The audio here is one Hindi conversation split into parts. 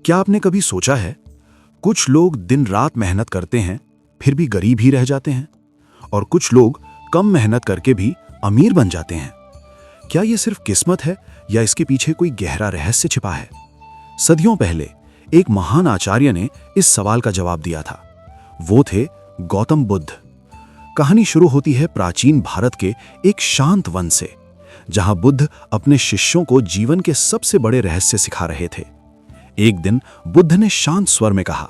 क्या आपने कभी सोचा है, कुछ लोग दिन रात मेहनत करते हैं फिर भी गरीब ही रह जाते हैं, और कुछ लोग कम मेहनत करके भी अमीर बन जाते हैं। क्या ये सिर्फ किस्मत है या इसके पीछे कोई गहरा रहस्य छिपा है? सदियों पहले एक महान आचार्य ने इस सवाल का जवाब दिया था। वो थे गौतम बुद्ध। कहानी शुरू होती है प्राचीन भारत के एक शांत वन से, जहां बुद्ध अपने शिष्यों को जीवन के सबसे बड़े रहस्य सिखा रहे थे। एक दिन बुद्ध ने शांत स्वर में कहा,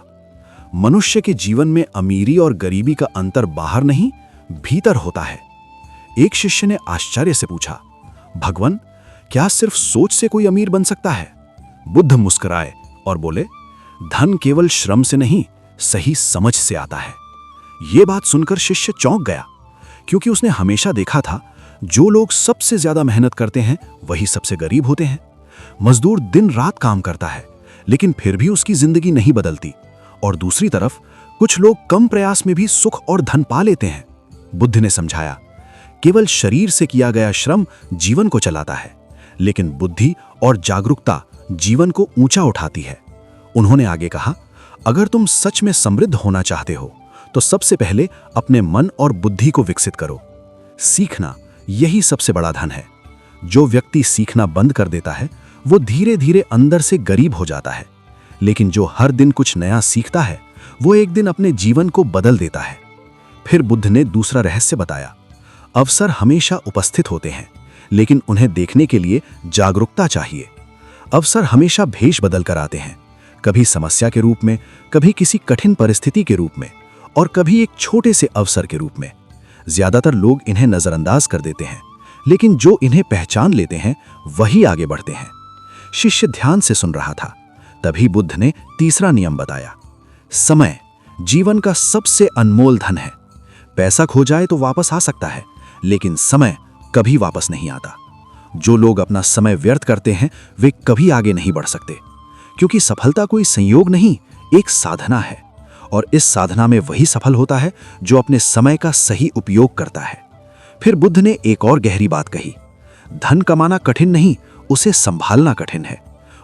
मनुष्य के जीवन में अमीरी और गरीबी का अंतर बाहर नहीं, भीतर होता है। एक शिष्य ने आश्चर्य से पूछा, भगवान, क्या सिर्फ सोच से कोई अमीर बन सकता है? बुद्ध मुस्कुराए और बोले, धन केवल श्रम से नहीं, सही समझ से आता है। यह बात सुनकर शिष्य चौंक गया, क्योंकि उसने हमेशा देखा था जो लोग सबसे ज्यादा मेहनत करते हैं वही सबसे गरीब होते हैं। मजदूर दिन रात काम करता है लेकिन फिर भी उसकी जिंदगी नहीं बदलती, और दूसरी तरफ कुछ लोग कम प्रयास में भी सुख और धन पा लेते हैं। बुद्ध ने समझाया, केवल शरीर से किया गया श्रम जीवन को चलाता है, लेकिन बुद्धि और जागरूकता जीवन को ऊंचा उठाती है। उन्होंने आगे कहा, अगर तुम सच में समृद्ध होना चाहते हो तो सबसे पहले अपने मन और बुद्धि को विकसित करो। सीखना यही सबसे बड़ा धन है। जो व्यक्ति सीखना बंद कर देता है वो धीरे धीरे अंदर से गरीब हो जाता है, लेकिन जो हर दिन कुछ नया सीखता है वो एक दिन अपने जीवन को बदल देता है। फिर बुद्ध ने दूसरा रहस्य बताया, अवसर हमेशा उपस्थित होते हैं, लेकिन उन्हें देखने के लिए जागरूकता चाहिए। अवसर हमेशा भेष बदल कर आते हैं, कभी समस्या के रूप में, कभी किसी कठिन परिस्थिति के रूप में, और कभी एक छोटे से अवसर के रूप में। ज्यादातर लोग इन्हें नजरअंदाज कर देते हैं, लेकिन जो इन्हें पहचान लेते हैं वही आगे बढ़ते हैं। शिष्य ध्यान से सुन रहा था। तभी बुद्ध ने तीसरा नियम बताया, समय जीवन का सबसे अनमोल धन है। पैसा खो जाए तो वापस आ सकता है, लेकिन समय कभी वापस नहीं आता। जो लोग अपना समय व्यर्थ करते हैं वे कभी आगे नहीं बढ़ सकते, क्योंकि सफलता कोई संयोग नहीं, एक साधना है, और इस साधना में वही सफल होता है जो अपने समय का सही उपयोग करता है। फिर बुद्ध ने एक और गहरी बात कही, धन कमाना कठिन नहीं, उसे संभालना कठिन है।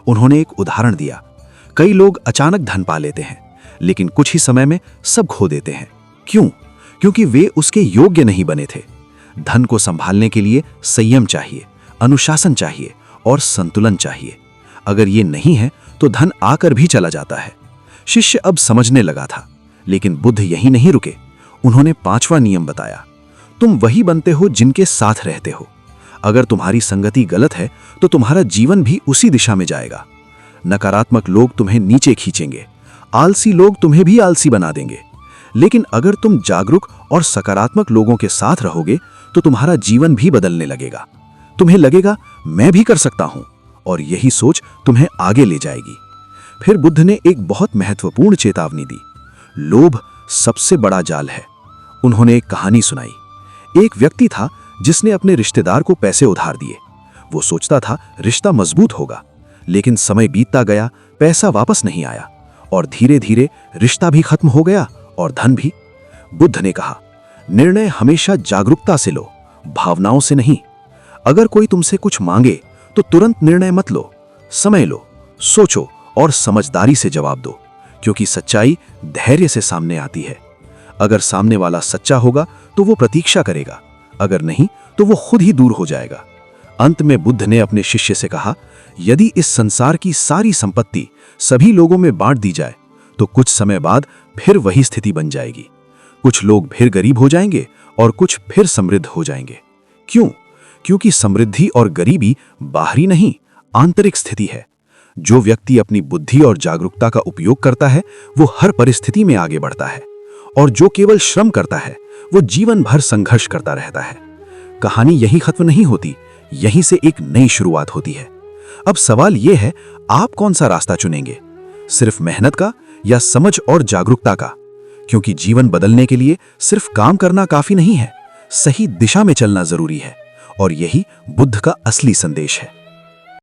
उन्होंने एक उदाहरण दिया, कई लोग अचानक धन पा लेते हैं, लेकिन कुछ ही समय में सब खो देते हैं। क्यों? क्योंकि वे उसके योग्य नहीं बने थे। धन को संभालने के लिए संयम चाहिए, अनुशासन चाहिए और संतुलन चाहिए। अगर ये नहीं है तो धन आकर भी चला जाता है। शिष्य अब समझने लगा था, लेकिन बुद्ध यहीं नहीं रुके। उन्होंने पांचवा नियम बताया, तुम वही बनते हो जिनके साथ रहते हो। अगर तुम्हारी संगति गलत है तो तुम्हारा जीवन भी उसी दिशा में जाएगा। नकारात्मक लोग तुम्हें नीचे खींचेंगे, आलसी लोग तुम्हें भी आलसी बना देंगे। लेकिन अगर तुम जागरूक और सकारात्मक लोगों के साथ रहोगे तो तुम्हारा जीवन भी बदलने लगेगा। तुम्हें लगेगा मैं भी कर सकता हूं, और यही सोच तुम्हें आगे ले जाएगी। फिर बुद्ध ने एक बहुत महत्वपूर्ण चेतावनी दी, लोभ सबसे बड़ा जाल है। उन्होंने एक कहानी सुनाई। एक व्यक्ति था जिसने अपने रिश्तेदार को पैसे उधार दिए। वो सोचता था रिश्ता मजबूत होगा, लेकिन समय बीतता गया, पैसा वापस नहीं आया, और धीरे धीरे रिश्ता भी खत्म हो गया और धन भी। बुद्ध ने कहा, निर्णय हमेशा जागरूकता से लो, भावनाओं से नहीं। अगर कोई तुमसे कुछ मांगे तो तुरंत निर्णय मत लो, समय लो, सोचो और समझदारी से जवाब दो, क्योंकि सच्चाई धैर्य से सामने आती है। अगर सामने वाला सच्चा होगा तो वो प्रतीक्षा करेगा, अगर नहीं तो वो खुद ही दूर हो जाएगा। अंत में बुद्ध ने अपने शिष्य से कहा, यदि इस संसार की सारी संपत्ति सभी लोगों में बांट दी जाए तो कुछ समय बाद फिर वही स्थिति बन जाएगी। कुछ लोग फिर गरीब हो जाएंगे और कुछ फिर समृद्ध हो जाएंगे। क्यों? क्योंकि समृद्धि और गरीबी बाहरी नहीं, आंतरिक स्थिति है। जो व्यक्ति अपनी बुद्धि और जागरूकता का उपयोग करता है वो हर परिस्थिति में आगे बढ़ता है, और जो केवल श्रम करता है वो जीवन भर संघर्ष करता रहता है। कहानी यही खत्म नहीं होती, यहीं से एक नई शुरुआत होती है। अब सवाल यह है, आप कौन सा रास्ता चुनेंगे? सिर्फ मेहनत का या समझ और जागरूकता का? क्योंकि जीवन बदलने के लिए सिर्फ काम करना काफी नहीं है, सही दिशा में चलना जरूरी है, और यही बुद्ध का असली संदेश है।